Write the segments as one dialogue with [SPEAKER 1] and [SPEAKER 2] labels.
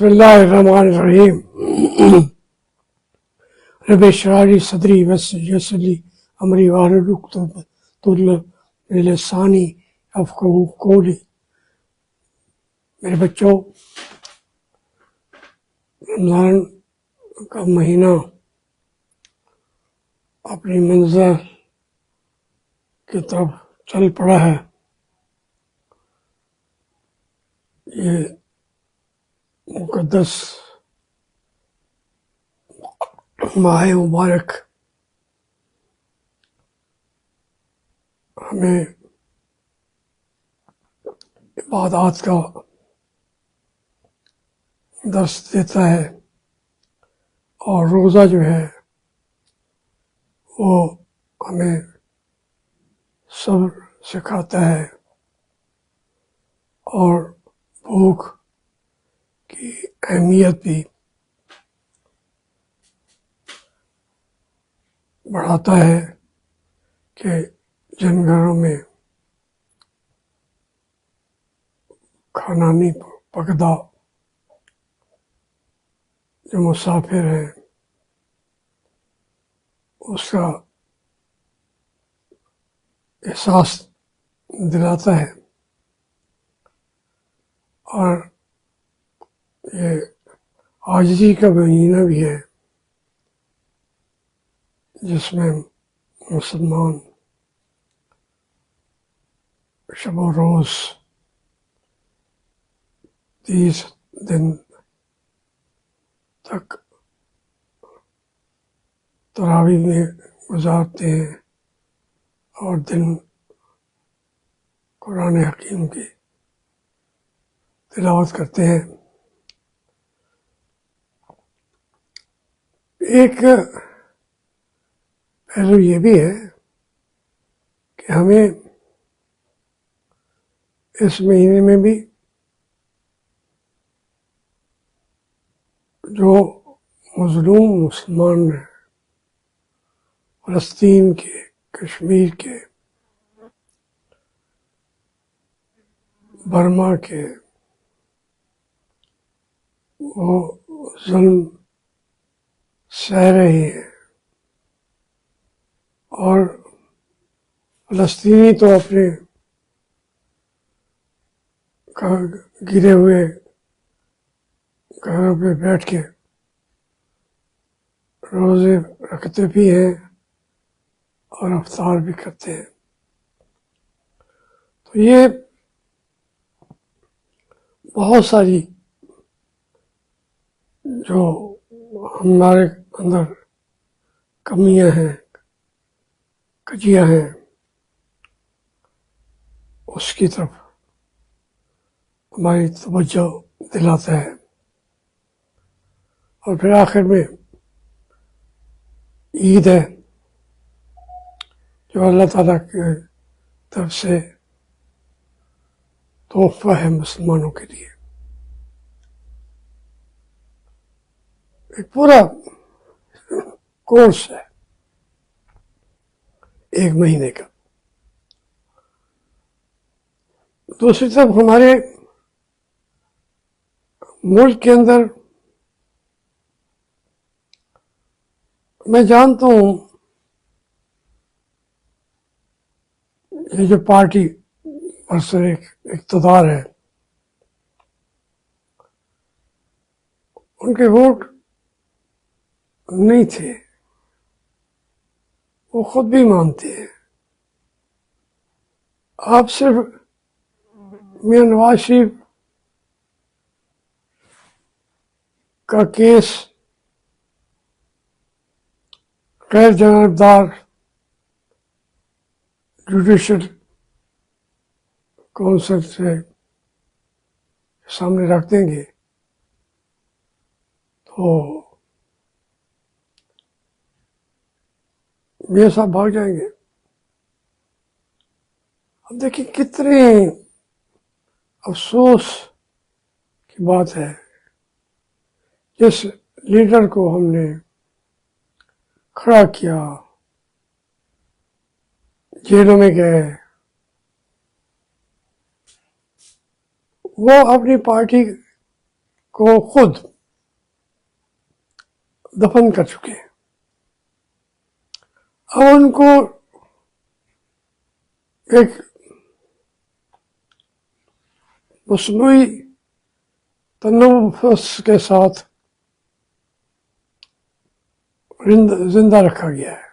[SPEAKER 1] बिस्मिल्लाहिर्रहमानिर्रहीम। रब इश्रह ली सदरी वयस्सिर ली अमरी वाहलुल उक़दतम मिन लिसानी यफ़क़हू क़ौली। मेरे बच्चों, रमज़ान का महीना अपनी मंज़िल की तरफ चल पड़ा है। ये मुक़द्दस माह मुबारक हमें इबादत का दर्स देता है और रोज़ा जो है वो हमें सब्र सिखाता है और भूख की अहमियत भी बढ़ाता है कि जिन घरों में खाना नहीं पकता, जो मुसाफिर हैं, उसका एहसास दिलाता है। और ये आजिज़ी का महीना भी है जिसमें मुसलमान शब व रोज़ 30 दिन तक तरावी में गुजारते हैं और दिन कुरान हकीम की तिलावत करते हैं। एक पहलू ये भी है कि हमें इस महीने में भी जो मज़लूम मुसलमान हैं, फ़लस्तीन के, कश्मीर के, बर्मा के, वो ज़ुल्म सह रहे हैं। और फ़लस्तीनी तो अपने गिरे हुए घरों पे बैठ के रोज़े रखते भी हैं और इफ्तार भी करते हैं। तो ये बहुत सारी जो हमारे अंदर कमियां हैं, कजियां हैं, उसकी तरफ हमारी तवज्जो दिलाता है। और फिर आखिर में ईद है जो अल्लाह ताला की तरफ से तोहफा है मुसलमानों के लिए। एक पूरा कोर्स है एक महीने का। दूसरी तरफ हमारे मुल्क के अंदर मैं जानता हूँ ये जो पार्टी बरसर इक़्तिदार है, उनके वोट नहीं थे, वो खुद भी मानते हैं। आप सिर्फ मियां नवाज शरीफ का केस गैर जानबदार जुडिशल काउंसिल से सामने रख देंगे तो मियां साहब भाग जाएंगे। अब देखिए कितने अफसोस की बात है, जिस लीडर को हमने खड़ा किया, जेलों में गए, वो अपनी पार्टी کو خود دفن کر چکے ہیں. اب ان کو ایک مصنوعی تنفس کے ساتھ زندہ رکھا گیا ہے.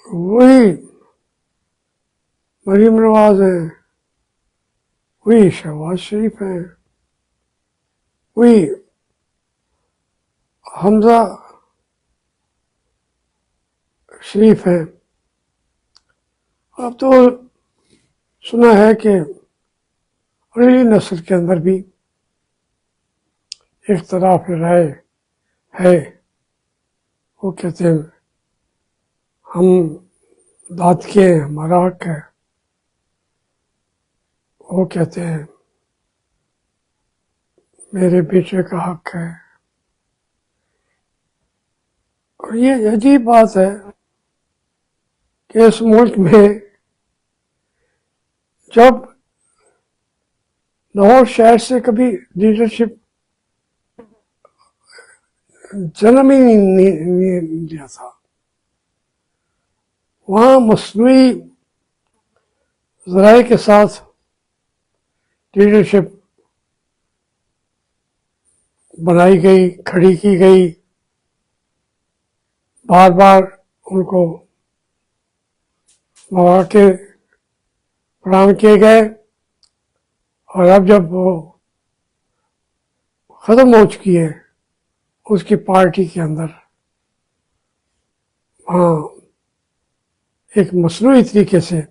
[SPEAKER 1] وہی مریم نواز ہیں، وہی شہباز شریف ہیں، وہی حمزہ شریف ہیں. اب تو سنا ہے کہ اگلی نسل کے اندر بھی اختلاف رائے ہے. وہ کہتے ہیں ہم داد کے ہمارا حق ہے، وہ کہتے ہیں میرے بیٹے کا حق ہے. اور یہ عجیب بات ہے کہ اس ملک میں جب لاہور شہر سے کبھی لیڈرشپ جنم ہی نہیں لیا تھا، وہاں مصنوعی ذرائع کے ساتھ لیڈرشپ بنائی گئی، کھڑی کی گئی، بار بار ان کو مواقع فراہم کیے گئے. اور اب جب وہ ختم ہو چکی ہے اس کی پارٹی کے اندر، وہاں ایک مصنوعی طریقے سے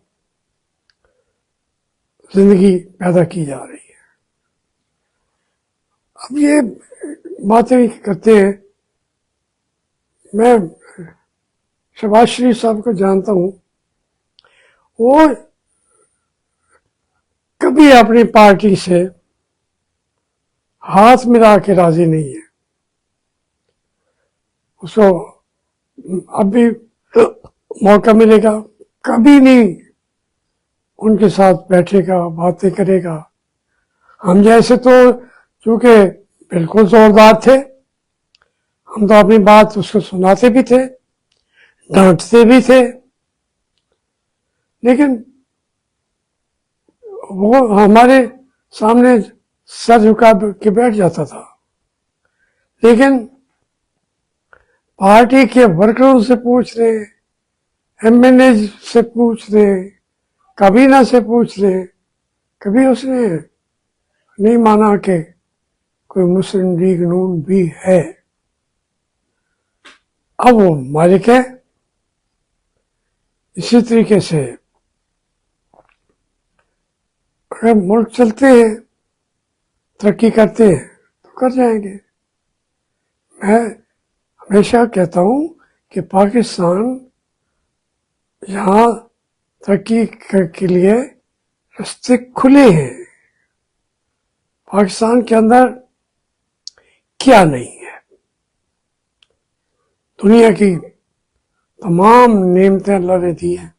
[SPEAKER 1] زندگی پیدا کی جا رہی ہے. اب یہ باتیں کرتے ہیں. میں شہباز شریف صاحب کو جانتا ہوں، وہ کبھی اپنی پارٹی سے ہاتھ ملا کے راضی نہیں ہے. اس کو اب بھی موقع ملے گا، کبھی نہیں ان کے ساتھ بیٹھے گا، باتیں کرے گا. ہم جیسے تو چونکہ بالکل زوردار تھے، ہم تو اپنی بات اس کو سناتے بھی تھے، ڈانٹتے بھی تھے، لیکن وہ ہمارے سامنے سر جھکا کے بیٹھ جاتا تھا. لیکن پارٹی کے ورکروں سے پوچھ رہے، ایم این اے سے پوچھ رہے، کابینہ سے پوچھ رہے، کبھی اس نے نہیں مانا کہ کوئی مسلم لیگ نون بھی ہے. اب وہ مالک ہے. اسی طریقے سے اگر ملک چلتے ہیں، ترقی کرتے ہیں تو کر جائیں گے. میں ہمیشہ کہتا ہوں کہ پاکستان یہاں ترقی کے لیے راستے کھلے ہیں. پاکستان کے اندر کیا نہیں ہے؟ دنیا کی تمام نعمتیں اللہ نے دی ہیں.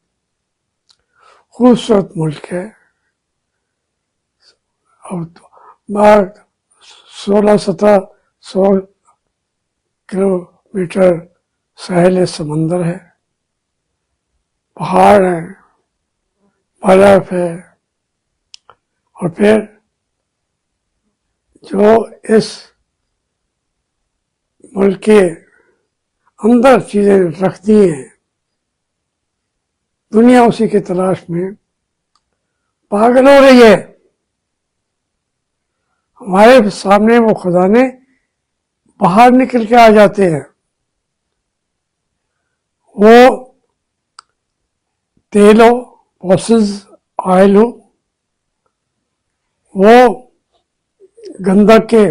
[SPEAKER 1] خوبصورت ملک ہے. اور 16-17 کلومیٹر ساحل سمندر ہے، پہاڑ ہے، برف ہے. اور پھر جو اس ملک کے اندر چیزیں رکھتی ہیں، دنیا اسی کی تلاش میں پاگل ہو رہی ہے. ہمارے سامنے وہ خزانے باہر نکل کے آ جاتے ہیں. وہ تیل ہو، پروسیس آئل ہو، وہ گندک کے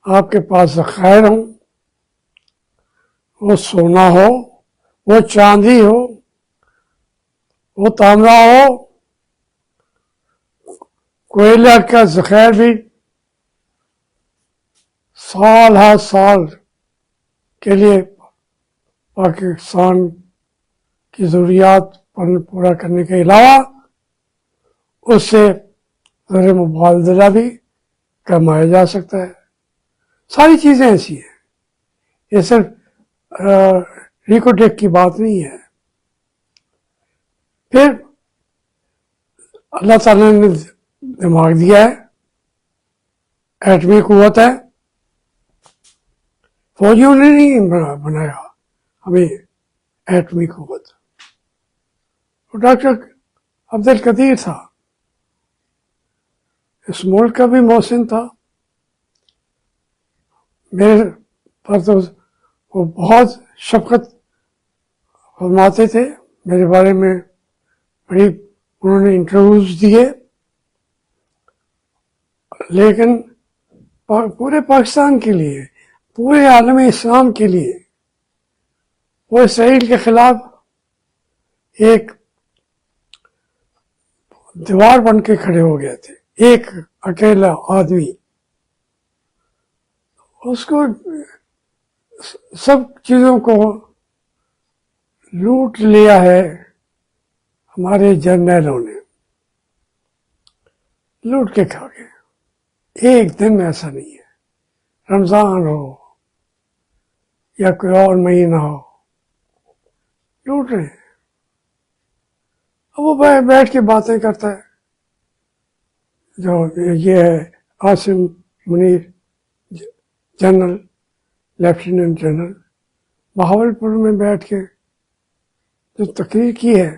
[SPEAKER 1] آپ کے پاس ذخائر ہوں، وہ سونا ہو، وہ چاندی ہو، وہ تانبا ہو، کوئلہ کا ذخائر بھی سال ہر سال کے لیے پاکستان کی ضروریات پورا کرنے کے علاوہ उससे ज़र मुबादला भी कमाया जा सकता है। सारी चीज़ें ऐसी हैं, ये सिर्फ रिकोटेक की बात नहीं है। फिर अल्लाह ताला ने दिमाग दिया है, एटमी कुव्वत है, फौजियों ने नहीं बनाया हमें एटमी कुव्वत। तो डॉक्टर अब्दुल कदीर था, इस मुल्क का भी मोहसिन था। मेरे पर तो वो बहुत शफकत फरमाते थे, मेरे बारे में बड़ी उन्होंने इंटरव्यूज दिए, लेकिन पूरे पाकिस्तान के लिए, पूरे आलम इस्लाम के लिए वो इसराइल के खिलाफ एक दीवार बन के खड़े हो गए थे, एक अकेला आदमी। उसको सब चीज़ों को लूट लिया है हमारे जर्नैलों ने, लूट के खा गए। एक दिन ऐसा नहीं है, रमज़ान हो या कोई और महीना हो, लूट रहे हैं। अब वो बैठ के बातें करता है, जो ये है Asim Munir, general, lieutenant general, Bahawalpur में बैठ के जो तकरीर की है,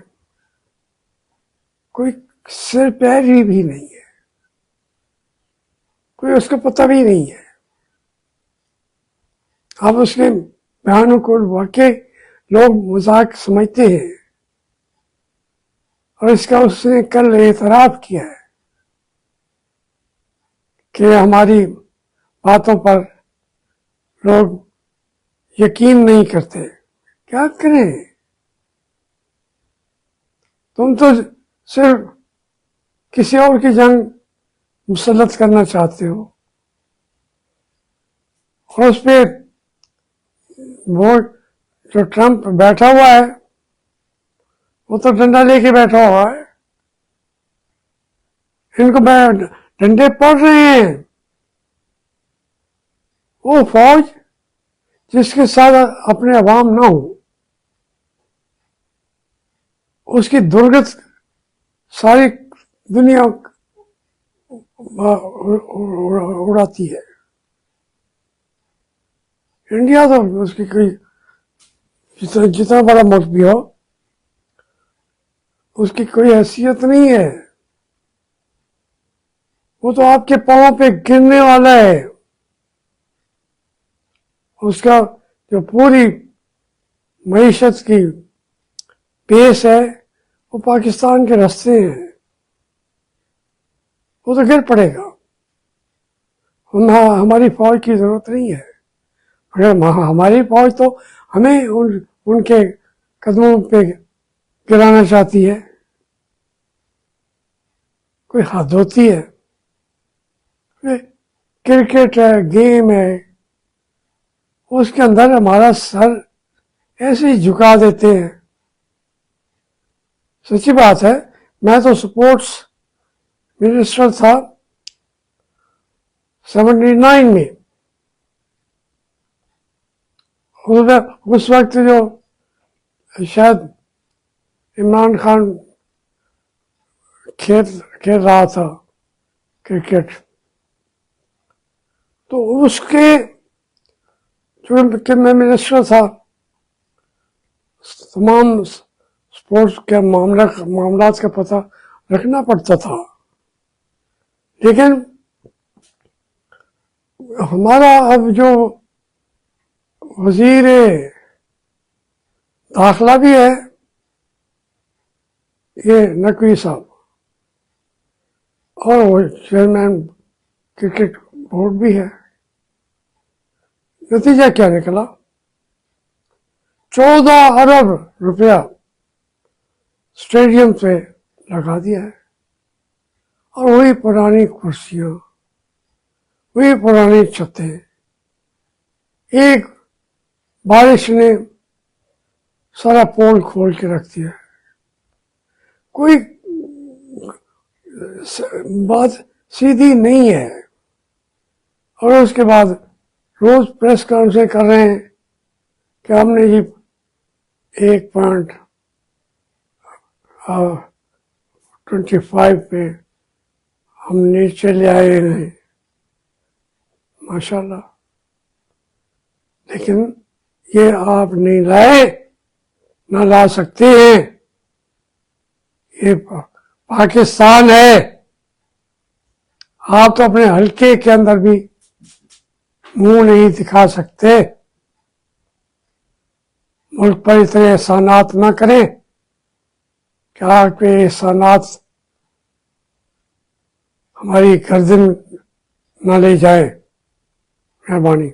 [SPEAKER 1] कोई सिर पैर भी नहीं है, कोई उसका पता भी नहीं है। अब उसके बयानों को वाकई लोग मजाक समझते हैं, और इसका उसने कल एतराफ़ किया है कि हमारी बातों पर लोग यकीन नहीं करते। क्या करें, तुम तो सिर्फ किसी और की जंग मुसल्लत करना चाहते हो, और उस पर वो जो ट्रंप बैठा हुआ है, वो तो डंडा लेके बैठा हुआ है, इनको डंडे पड़ रहे हैं। वो फौज जिसके साथ अपने अवाम ना हो, उसकी दुर्गत सारी दुनिया उड़ाती है। इंडिया तो उसकी कोई जितना बड़ा मुल्क भी हो, उसकी कोई हैसियत नहीं है। वो तो आपके पांव पे गिरने वाला है। उसका जो पूरी मईशत की बेस है, वो पाकिस्तान के रास्ते हैं, वो तो गिर पड़ेगा। हमारी फौज की जरूरत नहीं है, मगर हमारी फौज तो हमें उनके कदमों पे गिराना चाहती है। कोई हद होती है। क्रिकेट है, गेम है, उसके अंदर हमारा सर ऐसे ही झुका देते हैं। सच्ची बात है, मैं तो स्पोर्ट्स मिनिस्टर था 79 में। उस वक्त जो शायद इमरान खान खेल रहा था क्रिकेट, तो उसके जो मैं मिनिस्टर था, तमाम स्पोर्ट्स के मामलात का पता रखना पड़ता था। लेकिन हमारा अब जो वजीर दाखिला भी है, ये नकवी साहब, और वो चेयरमैन क्रिकेट बोर्ड भी है। नतीजा क्या निकला? 14 अरब रुपया स्टेडियम पे लगा दिया है, और वही पुरानी कुर्सियां, वही पुरानी छतें, एक बारिश ने सारा पोल खोल के रख दिया है। कोई بات سیدھی نہیں ہے. اور اس کے بعد روز پریس کانفرنس کر رہے ہیں کہ ہم نے جی 1.25 پہ ہم نیچے لے آئے ہیں ماشاءاللہ. لیکن یہ آپ نہیں لائے، نہ لا سکتے ہیں. یہ پاکستان ہے. آپ تو اپنے حلقے کے اندر بھی منہ نہیں دکھا سکتے. ملک پر اتنے احسانات نہ کریں کہ آپ کے احسانات ہماری گردن نہ لے جائے. مہربانی.